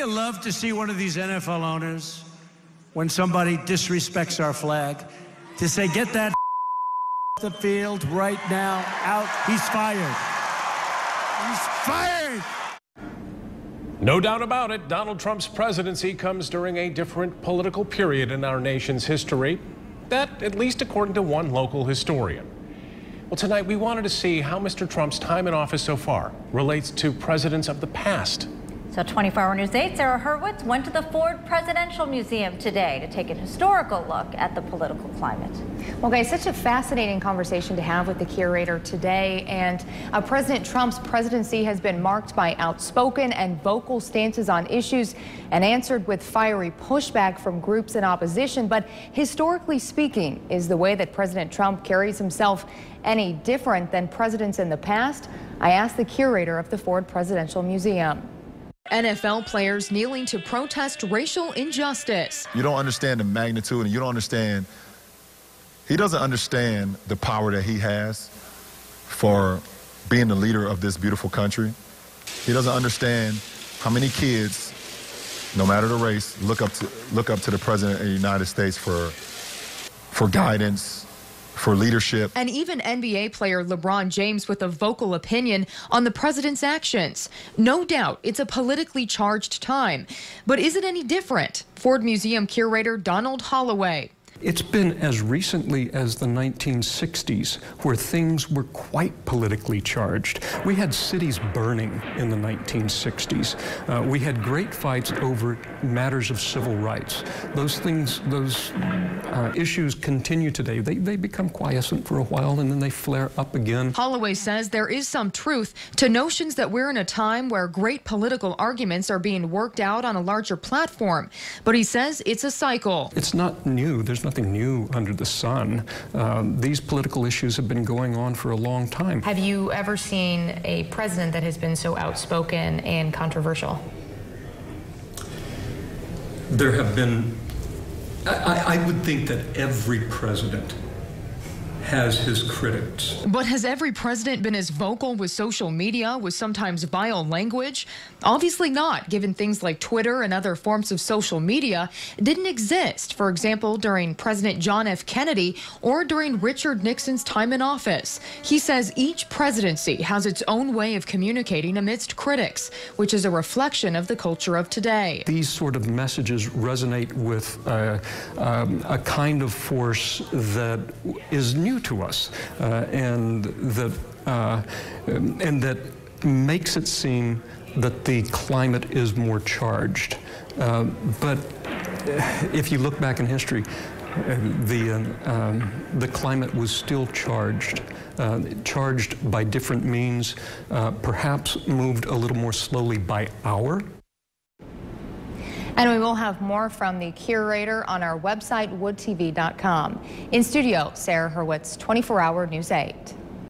you love to see one of these NFL owners, when somebody disrespects our flag, to say, get that the field right now, out, he's fired. He's fired! No doubt about it, Donald Trump's presidency comes during a different political period in our nation's history. That, at least according to one local historian. Well, tonight we wanted to see how Mr. Trump's time in office so far relates to presidents of the past. So 24-Hour News 8's Sarah Hurwitz went to the Ford Presidential Museum today to take a historical look at the political climate. Well, guys, such a fascinating conversation to have with the curator today. And President Trump's presidency has been marked by outspoken and vocal stances on issues and answered with fiery pushback from groups in opposition. But historically speaking, is the way that President Trump carries himself any different than presidents in the past? I asked the curator of the Ford Presidential Museum. NFL players kneeling to protest racial injustice. You don't understand the magnitude, and you don't understand, he doesn't understand the power that he has for being the leader of this beautiful country. He doesn't understand how many kids, no matter the race, look up to the President of the United States for guidance, for leadership. And even NBA player LeBron James with a vocal opinion on the president's actions. No doubt it's a politically charged time. But is it any different? Ford Museum curator Donald Holloway. It's been as recently as the 1960s where things were quite politically charged. We had cities burning in the 1960s. We had great fights over matters of civil rights. Those issues continue today. They become quiescent for a while and then they flare up again. Holloway says there is some truth to notions that we're in a time where great political arguments are being worked out on a larger platform. But he says it's a cycle. It's not new. There's nothing new under the sun. These political issues have been going on for a long time. Have you ever seen a president that has been so outspoken and controversial? There have been, I would think that every president has his critics. But has every president been as vocal with social media, with sometimes vile language? Obviously not, given things like Twitter and other forms of social media didn't exist, for example, during President John F. Kennedy or during Richard Nixon's time in office. He says each presidency has its own way of communicating amidst critics, which is a reflection of the culture of today. These sort of messages resonate with a kind of force that is new to us, and that makes it seem that the climate is more charged. But if you look back in history, the climate was still charged, charged by different means, perhaps moved a little more slowly by hour. And we will have more from the curator on our website, woodtv.com. In studio, Sarah Hurwitz, 24-Hour News 8.